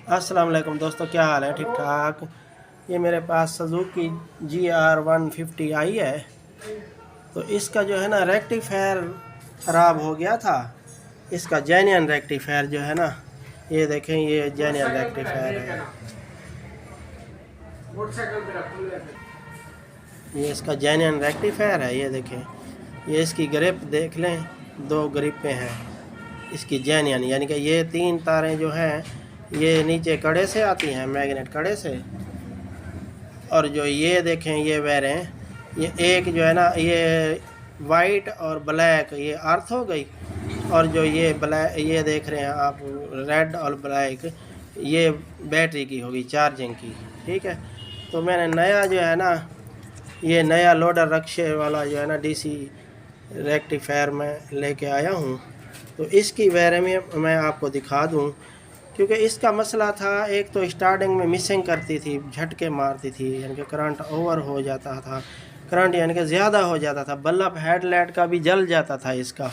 अस्सलाम वालेकुम दोस्तों, क्या हाल है? ठीक ठाक। ये मेरे पास सुजुकी GR150 आई है। तो इसका जो है ना रेक्टिफायर ख़राब हो गया था। इसका जेन्युइन रेक्टिफायर जो है ना, ये देखें, ये जेन्युइन रेक्टिफायर है। ये इसका जेन्युइन रेक्टिफायर है। ये देखें, ये इसकी ग्रिप देख लें, 2 ग्रिपें हैं इसकी जेन्युइन, यानी कि ये 3 तारें जो हैं ये नीचे कड़े से आती हैं, मैग्नेट कड़े से। और जो ये देखें, ये वायरें, ये एक जो है ना, ये वाइट और ब्लैक ये अर्थ हो गई, और जो ये ब्लैक ये देख रहे हैं आप, रेड और ब्लैक, ये बैटरी की होगी, चार्जिंग की। ठीक है। तो मैंने नया जो है ना, ये नया लोडर रक्शे वाला जो है ना DC रेक्टिफायर में लेके आया हूँ। तो इसकी वायरें में मैं आपको दिखा दूँ, क्योंकि इसका मसला था, एक तो स्टार्टिंग में मिसिंग करती थी, झटके मारती थी, यानी कि करंट ओवर हो जाता था, करंट यानी कि ज़्यादा हो जाता था, बल्ब हेडलाइट का भी जल जाता था इसका।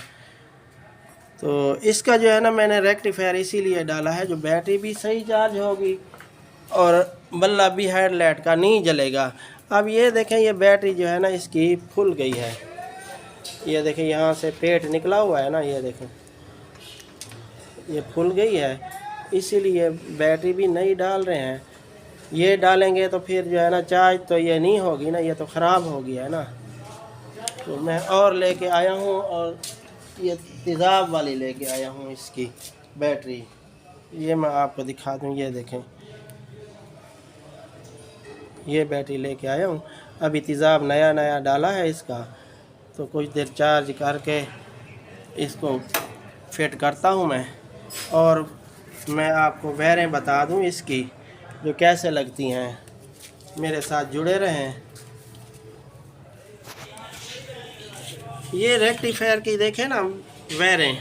तो इसका जो है ना, मैंने रेक्टिफायर इसीलिए डाला है, जो बैटरी भी सही चार्ज होगी और बल्ब भी हेडलाइट का नहीं जलेगा। अब ये देखें, ये बैटरी जो है ना इसकी फुल गई है। ये देखें, यहाँ से पेट निकला हुआ है ना, ये देखें, ये फुल गई है, इसीलिए बैटरी भी नहीं डाल रहे हैं। ये डालेंगे तो फिर जो है ना चार्ज तो ये नहीं होगी ना, ये तो ख़राब हो गया है ना। तो मैं और लेके आया हूँ, और ये तेज़ाब वाली लेके आया हूँ इसकी बैटरी। ये मैं आपको दिखा दूँ, ये देखें, ये बैटरी लेके आया हूँ। अभी तेज़ाब नया नया डाला है इसका, तो कुछ देर चार्ज करके इसको फिट करता हूँ मैं, और मैं आपको वायरें बता दूं इसकी जो कैसे लगती हैं। मेरे साथ जुड़े रहें। ये रेक्टिफायर की देखें ना वायरें,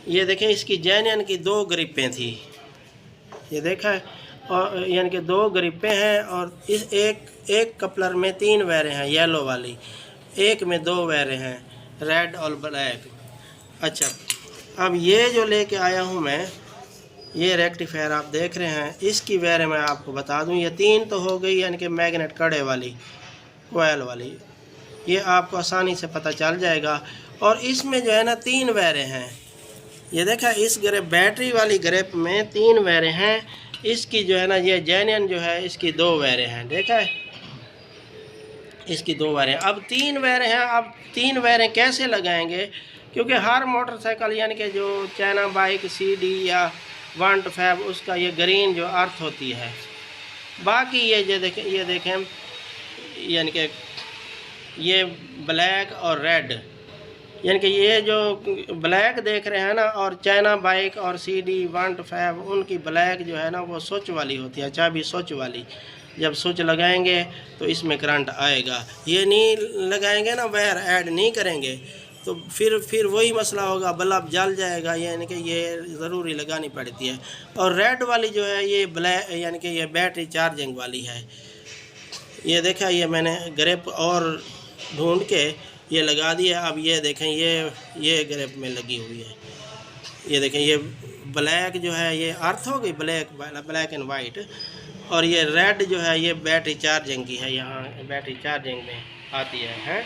ये देखें, इसकी जेन्युइन की 2 ग्रिपें थी, ये देखा है, और यानी कि 2 ग्रिपें हैं, और इस एक कपलर में 3 वायरें हैं, येलो वाली, एक में 2 वायरें हैं, रेड और ब्लैक। अच्छा, अब ये जो लेके आया हूँ मैं, ये रेक्टिफायर आप देख रहे हैं, इसकी वायरें मैं आपको बता दूं, ये 3 तो हो गई, यानी कि मैग्नेट कड़े वाली, कोयल वाली, ये आपको आसानी से पता चल जाएगा। और इसमें जो है ना 3 वायरें हैं, ये देखा, इस ग्रिप बैटरी वाली ग्रिप में 3 वायरें हैं। इसकी जो है ना, ये जेन्युइन जो है इसकी 2 वायरें हैं, देखा है, इसकी 2 वायरें। अब 3 वायरें हैं। अब 3 वायरें कैसे लगाएंगे, क्योंकि हर मोटरसाइकिल यानी कि जो चाइना बाइक CD या 125 उसका ये ग्रीन जो अर्थ होती है, बाकी ये जो देखें, ये देखें, यानी कि ये ब्लैक और रेड, यानी कि ये जो ब्लैक देख रहे हैं ना, और चाइना बाइक और CD 125 उनकी ब्लैक जो है ना वो स्विच वाली होती है, चाबी स्विच वाली। जब स्विच लगाएंगे तो इसमें करंट आएगा, ये नहीं लगाएंगे ना, वायर ऐड नहीं करेंगे तो फिर वही मसला होगा, बल्ब जल जाएगा, यानी कि ये ज़रूरी लगानी पड़ती है। और रेड वाली जो है ये ब्लैक, यानी कि ये बैटरी चार्जिंग वाली है। ये देखा, ये मैंने ग्रिप और ढूंढ के ये लगा दिया। अब ये देखें, ये ग्रिप में लगी हुई है, ये देखें, ये ब्लैक जो है ये अर्थ हो गई, ब्लैक एंड वाइट, और ये रेड जो है ये बैटरी चार्जिंग की है, यहाँ बैटरी चार्जिंग में आती है।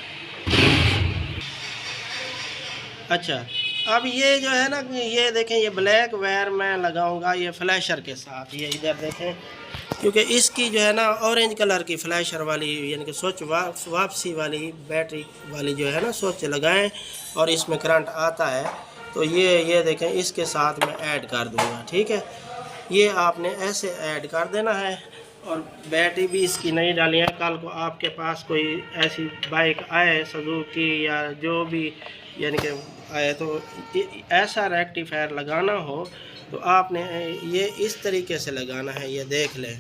अच्छा, अब ये जो है ना, ये देखें, ये ब्लैक वायर मैं लगाऊंगा ये फ्लैशर के साथ, ये इधर देखें, क्योंकि इसकी जो है ना ऑरेंज कलर की फ्लैशर वाली, यानी कि स्विच वापसी वाली बैटरी वाली जो है ना स्विच लगाएं और इसमें करंट आता है। तो ये देखें, इसके साथ मैं ऐड कर दूंगा। ठीक है, ये आपने ऐसे ऐड कर देना है। और बैटरी भी इसकी नहीं डाली है। कल को आपके पास कोई ऐसी बाइक आए, सुजुकी या जो भी यानी कि आए, तो ऐसा रेक्टिफायर लगाना हो तो आपने ये इस तरीके से लगाना है। ये देख लें,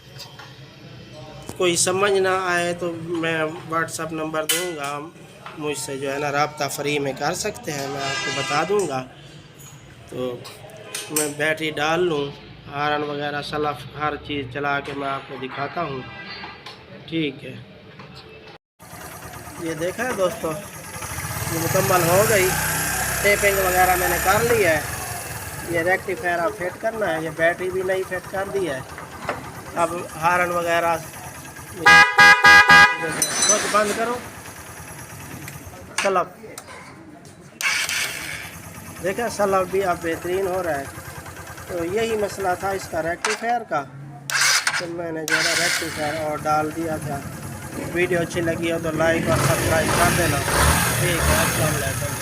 कोई समझ ना आए तो मैं व्हाट्सअप नंबर दूंगा, मुझसे जो है ना रब्ता फ्री में कर सकते हैं, मैं आपको बता दूंगा। तो मैं बैटरी डाल लूँ, हारन वगैरह सलफ हर चीज़ चला के मैं आपको दिखाता हूँ। ठीक है, ये देखा है दोस्तों, ये मुकम्मल हो गई, टेपिंग वगैरह मैंने कर ली है। ये रेक्टिफायर अब फिट करना है। ये बैटरी भी नई फिट कर दी है। अब हार्न वगैरह कुछ बंद करो। सलब देखा, सलब भी अब बेहतरीन हो रहा है। तो यही मसला था इसका रेक्टिफायर का, तो मैंने जो है रेक्टिफायर और डाल दिया था। वीडियो अच्छी लगी हो तो लाइक और सब्सक्राइब कर देना। ठीक है, अस्सलाम वालेकुम।